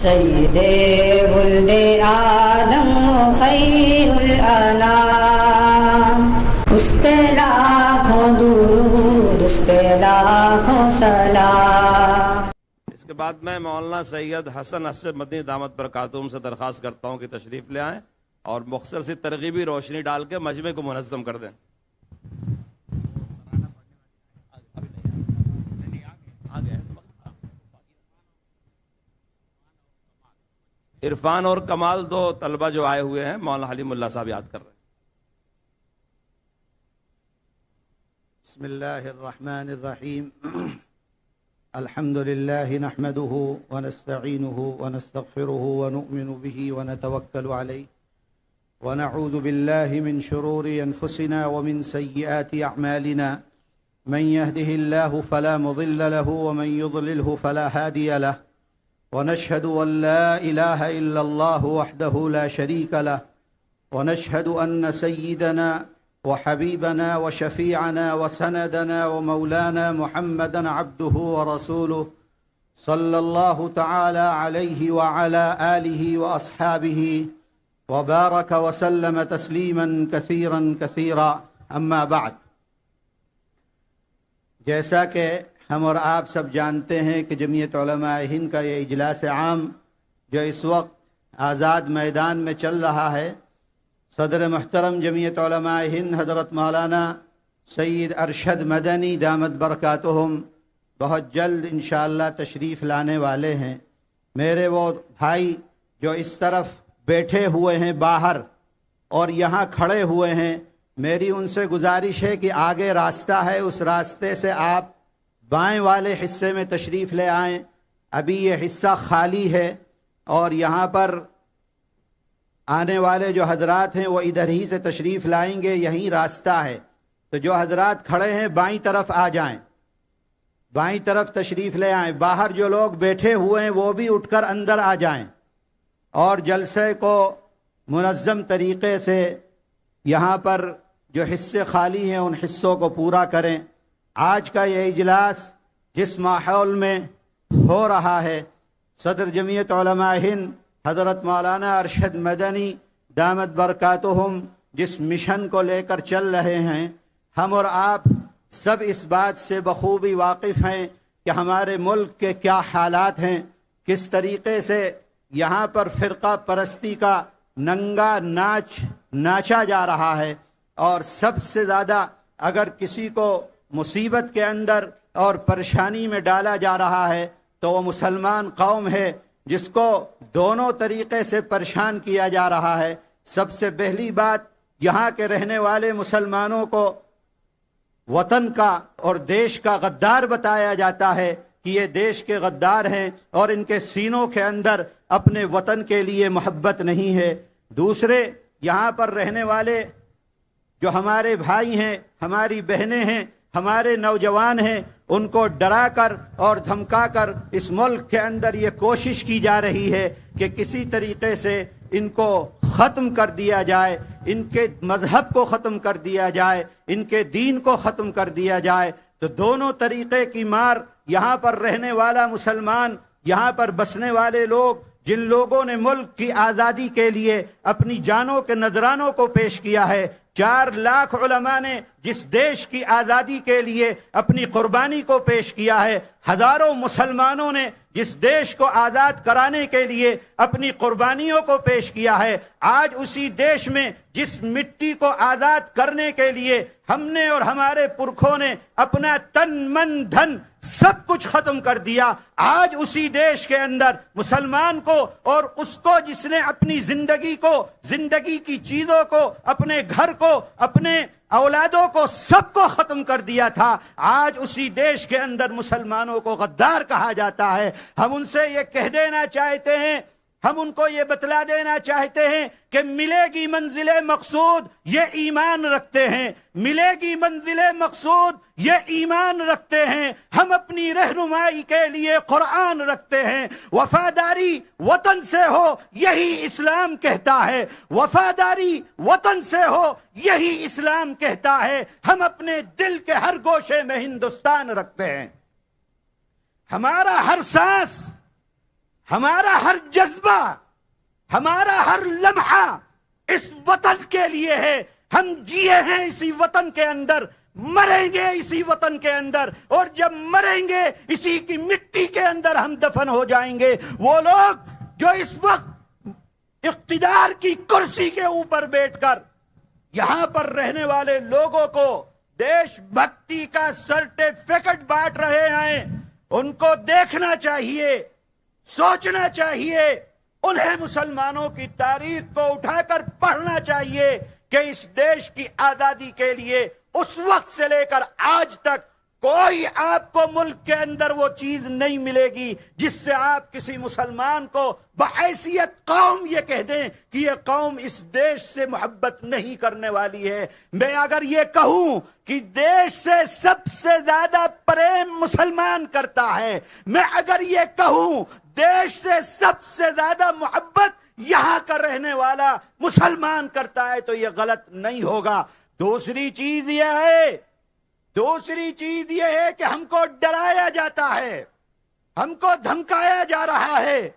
سید ولد آدم خیر الانام، اس پہ لاکھوں درود، اس پہ لاکھوں سلام۔ اس کے بعد میں مولانا سید حسن اشرف مدنی دامت برکاتہم سے درخواست کرتا ہوں کہ تشریف لے آئیں اور مختصر سی ترغیبی روشنی ڈال کے مجمع کو منظم کر دیں۔ عرفان اور کمال دو طلبہ جو آئے ہوئے ہیں مولانا حلیم اللہ صاحب یاد کر رہے ہیں۔ بسم اللہ الرحمن الرحیم الحمد للہ نحمده ونستعینه ونستغفره ونؤمن به ونتوکل علیہ ونعوذ باللہ من شرور انفسنا ومن سیئات اعمالنا من يهده الله فلا مضل له ومن يضلله فلا هادي له ونشهد أن لا إله إلا الله وحده لا شريك له ونشهد أن سيدنا وحبيبنا وشفيعنا وسندنا ومولانا محمدا عبده ورسوله صلى الله تعالى عليه وعلى آله وأصحابه وبارك وسلم تسليما كثيرا كثيرا أما بعد۔ جیسا کہ ہم اور آپ سب جانتے ہیں کہ جمعیت علماء ہند کا یہ اجلاس عام جو اس وقت آزاد میدان میں چل رہا ہے، صدر محترم جمعیت علماء ہند حضرت مولانا سید ارشد مدنی دامت برکاتہم بہت جلد انشاءاللہ تشریف لانے والے ہیں۔ میرے وہ بھائی جو اس طرف بیٹھے ہوئے ہیں باہر اور یہاں کھڑے ہوئے ہیں، میری ان سے گزارش ہے کہ آگے راستہ ہے، اس راستے سے آپ بائیں والے حصے میں تشریف لے آئیں۔ ابھی یہ حصہ خالی ہے اور یہاں پر آنے والے جو حضرات ہیں وہ ادھر ہی سے تشریف لائیں گے، یہی راستہ ہے۔ تو جو حضرات کھڑے ہیں بائیں طرف آ جائیں، بائیں طرف تشریف لے آئیں۔ باہر جو لوگ بیٹھے ہوئے ہیں وہ بھی اٹھ کر اندر آ جائیں اور جلسے کو منظم طریقے سے یہاں پر جو حصے خالی ہیں ان حصوں کو پورا کریں۔ آج کا یہ اجلاس جس ماحول میں ہو رہا ہے، صدر جمعیت علماء ہند حضرت مولانا ارشد مدنی دامت برکاتہم جس مشن کو لے کر چل رہے ہیں، ہم اور آپ سب اس بات سے بخوبی واقف ہیں کہ ہمارے ملک کے کیا حالات ہیں، کس طریقے سے یہاں پر فرقہ پرستی کا ننگا ناچ ناچا جا رہا ہے، اور سب سے زیادہ اگر کسی کو مصیبت کے اندر اور پریشانی میں ڈالا جا رہا ہے تو وہ مسلمان قوم ہے جس کو دونوں طریقے سے پریشان کیا جا رہا ہے۔ سب سے پہلی بات، یہاں کے رہنے والے مسلمانوں کو وطن کا اور دیش کا غدار بتایا جاتا ہے کہ یہ دیش کے غدار ہیں اور ان کے سینوں کے اندر اپنے وطن کے لیے محبت نہیں ہے۔ دوسرے، یہاں پر رہنے والے جو ہمارے بھائی ہیں، ہماری بہنیں ہیں، ہمارے نوجوان ہیں، ان کو ڈرا کر اور دھمکا کر اس ملک کے اندر یہ کوشش کی جا رہی ہے کہ کسی طریقے سے ان کو ختم کر دیا جائے، ان کے مذہب کو ختم کر دیا جائے، ان کے دین کو ختم کر دیا جائے۔ تو دونوں طریقے کی مار یہاں پر رہنے والا مسلمان، یہاں پر بسنے والے لوگ، جن لوگوں نے ملک کی آزادی کے لیے اپنی جانوں کے نذرانوں کو پیش کیا ہے، 4 لاکھ علماء نے جس دیش کی آزادی کے لیے اپنی قربانی کو پیش کیا ہے، ہزاروں مسلمانوں نے جس دیش کو آزاد کرانے کے لیے اپنی قربانیوں کو پیش کیا ہے، آج اسی دیش میں جس مٹی کو آزاد کرنے کے لیے ہم نے اور ہمارے پرکھوں نے اپنا تن من دھن سب کچھ ختم کر دیا، آج اسی دیش کے اندر مسلمان کو اور اس کو جس نے اپنی زندگی کی چیزوں کو، اپنے گھر کو، اپنے اولادوں کو، سب کو ختم کر دیا تھا، آج اسی دیش کے اندر مسلمانوں کو غدار کہا جاتا ہے۔ ہم ان سے یہ کہہ دینا چاہتے ہیں، ہم ان کو یہ بتلا دینا چاہتے ہیں کہ ملے گی منزل مقصود یہ ایمان رکھتے ہیں، ملے گی منزل مقصود یہ ایمان رکھتے ہیں، ہم اپنی رہنمائی کے لیے قرآن رکھتے ہیں۔ وفاداری وطن سے ہو یہی اسلام کہتا ہے، وفاداری وطن سے ہو یہی اسلام کہتا ہے۔ ہم اپنے دل کے ہر گوشے میں ہندوستان رکھتے ہیں، ہمارا ہر سانس ہمارا ہر جذبہ، ہمارا ہر لمحہ اس وطن کے لیے ہے. ہم جیے ہیں اسی وطن کے اندر، مریں گے اسی وطن کے اندر، اور جب مریں گے اسی کی مٹی کے اندر ہم دفن ہو جائیں گے. وہ لوگ جو اس وقت اقتدار کی کرسی کے اوپر بیٹھ کر یہاں پر رہنے والے لوگوں کو دیش بھکتی کا سرٹیفکیٹ بانٹ رہے ہیں، ان کو دیکھنا چاہیے، سوچنا چاہیے، انہیں مسلمانوں کی تاریخ کو اٹھا کر پڑھنا چاہیے کہ اس دیش کی آزادی کے لیے اس وقت سے لے کر آج تک کوئی آپ کو ملک کے اندر وہ چیز نہیں ملے گی جس سے آپ کسی مسلمان کو بحیثیت قوم یہ کہہ دیں کہ یہ قوم اس دیش سے محبت نہیں کرنے والی ہے. میں اگر یہ کہوں کہ دیش سے سب سے زیادہ پریم مسلمان کرتا ہے، میں اگر یہ کہوں دیش سے سب سے زیادہ محبت یہاں کا رہنے والا مسلمان کرتا ہے، تو یہ غلط نہیں ہوگا. دوسری چیز یہ ہے کہ ہم کو ڈرایا جاتا ہے، ہم کو دھمکایا جا رہا ہے،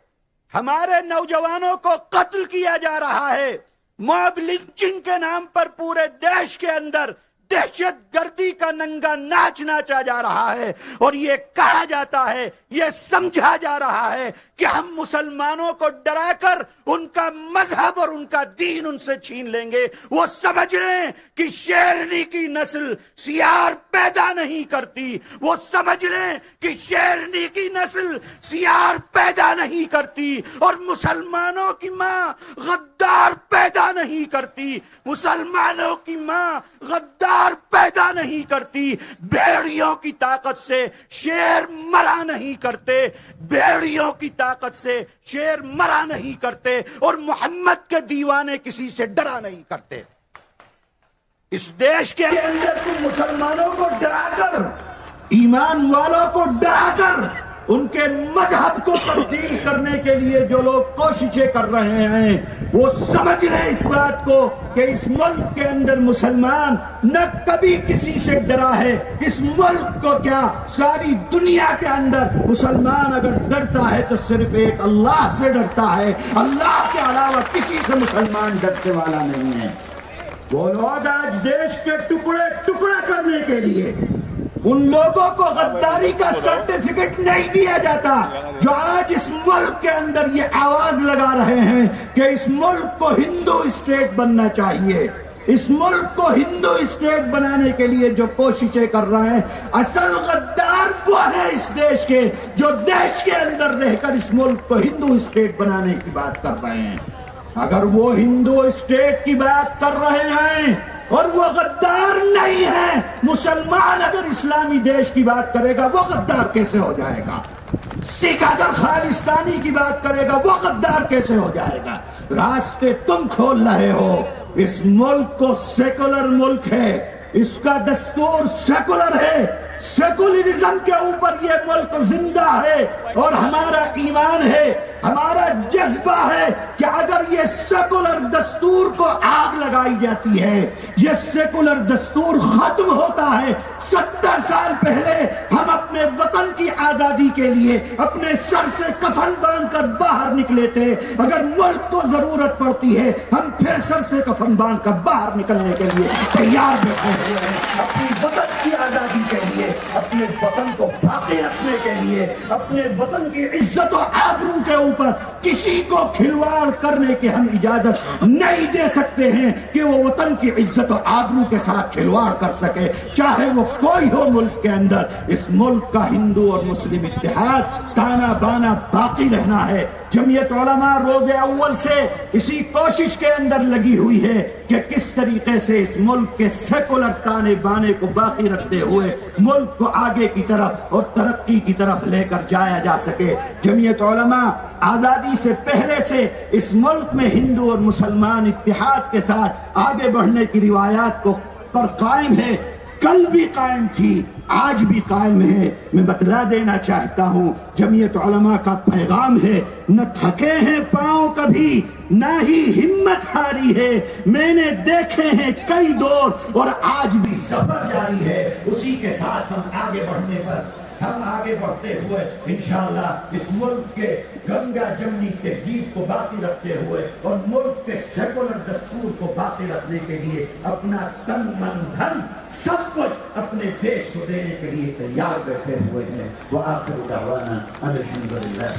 ہمارے نوجوانوں کو قتل کیا جا رہا ہے، موب لنچنگ کے نام پر پورے دیش کے اندر دہشت گردی کا ننگا ناچ ناچا جا رہا ہے، اور یہ کہا جاتا ہے، یہ سمجھا جا رہا ہے کہ ہم مسلمانوں کو ڈرا کر ان کا مذہب اور ان کا دین ان سے چھین لیں گے. وہ سمجھ لیں کہ شیرنی کی نسل سیار پیدا نہیں کرتی، وہ سمجھ لیں کہ شیرنی کی نسل سیار پیدا نہیں کرتی، اور مسلمانوں کی ماں غدار پیدا نہیں کرتی، مسلمانوں کی ماں غدار پیدا نہیں کرتی. بھیڑیوں کی طاقت سے شیر مرا نہیں کرتے، بھیڑیوں کی طاقت سے شیر مرا نہیں کرتے، اور محمد کے دیوانے کسی سے ڈرا نہیں کرتے. اس دیش کے اندر تم مسلمانوں کو ڈرا کر، ایمان والوں کو ڈرا کر ان کے مذہب کو تبدیل کرنے کے لیے جو لوگ کوششیں کر رہے ہیں، وہ سمجھ لیں اس بات کو کہ اس ملک کے اندر مسلمان نہ کبھی کسی سے ڈرا ہے. اس ملک کو کیا ساری دنیا کے اندر مسلمان اگر ڈرتا ہے تو صرف ایک اللہ سے ڈرتا ہے، اللہ کے علاوہ کسی سے مسلمان ڈرنے والا نہیں ہے. وہ لوگ آج دیش کے ٹکڑے ٹکڑا کرنے کے لیے ان لوگوں کو غداری کا سرٹیفکیٹ نہیں دیا جاتا جو آج اس ملک کے اندر یہ آواز لگا رہے ہیں کہ اس ملک کو ہندو اسٹیٹ بننا چاہیے. اس ملک کو ہندو اسٹیٹ بنانے کے لیے جو کوششیں کر رہے ہیں، اصل غدار وہ ہیں اس دیش کے جو دیش کے اندر رہ کر اس ملک کو ہندو اسٹیٹ بنانے کی بات کر رہے ہیں. اگر وہ ہندو اسٹیٹ کی بات کر رہے ہیں اور وہ غدار نہیں ہے، مسلمان اگر اسلامی دیش کی بات کرے گا وہ غدار کیسے ہو جائے گا؟ سکھ اگر خالستانی کی بات کرے گا وہ غدار کیسے ہو جائے گا؟ راستے تم کھول رہے ہو. اس ملک کو سیکولر ملک ہے، اس کا دستور سیکولر ہے، سیکولرزم کے اوپر یہ ملک زندہ ہے، اور ہمارا ایمان ہے، ہمارا جذبہ ہے کہ اگر یہ سیکولر دستور کو آگ لگائی جاتی ہے، یہ سیکولر دستور ختم ہوتا ہے. 70 سال پہلے ہم اپنے وطن کی آزادی کے لیے اپنے سر سے کفن باندھ کر باہر نکلے تھے. اگر ملک کو ضرورت پڑتی ہے ہم پھر سر سے کفن باندھ کر باہر نکلنے کے لیے تیار بیٹھے ہوئے ہیں، اپنی وطن کی آزادی کے لیے، اپنے وطن کو باقی رکھنے کے لیے، اپنے وطن کی عزت و آبرو کے اوپر کسی کو کھلواڑ کرنے کی ہم اجازت نہیں دے سکتے ہیں کہ وہ وطن کی عزت و آبرو کے ساتھ کھلواڑ کر سکے، چاہے وہ کوئی ہو ملک کے اندر. اس ملک کا ہندو اور مسلم اتحاد تانا بانا باقی رہنا ہے. جمعیت علماء روز اول سے اسی کوشش کے اندر لگی ہوئی ہے کہ کس طریقے سے اس ملک کے سیکولر تانے بانے کو باقی رکھتے ہوئے ملک کو آگے کی طرف اور ترقی کی طرف لے کر جایا جا سکے. جمعیت علماء آزادی سے پہلے سے اس ملک میں ہندو اور مسلمان اتحاد کے ساتھ آگے بڑھنے کی روایات کو پر قائم ہے، کل بھی قائم تھی، آج بھی قائم ہے. میں بتلا دینا چاہتا ہوں جمعیت علماء کا پیغام ہے، نہ تھکے ہیں پاؤں کبھی، نہ ہی ہمت ہاری ہے. میں نے دیکھے ہیں کئی دور اور آج بھی سفر جاری ہے. اسی کے ساتھ ہم آگے بڑھنے پر، ہم آگے بڑھتے ہوئے انشاءاللہ اس ملک کے گنگا جمنی تہذیب کو باقی رکھتے ہوئے اور ملک کے سیکولر دستور کو باقی رکھنے کے لیے اپنا تن من دھن سب کچھ اپنے دیش کو دینے کے لیے تیار بیٹھے ہوئے ہیں. وآخر دعوانا الحمدللہ.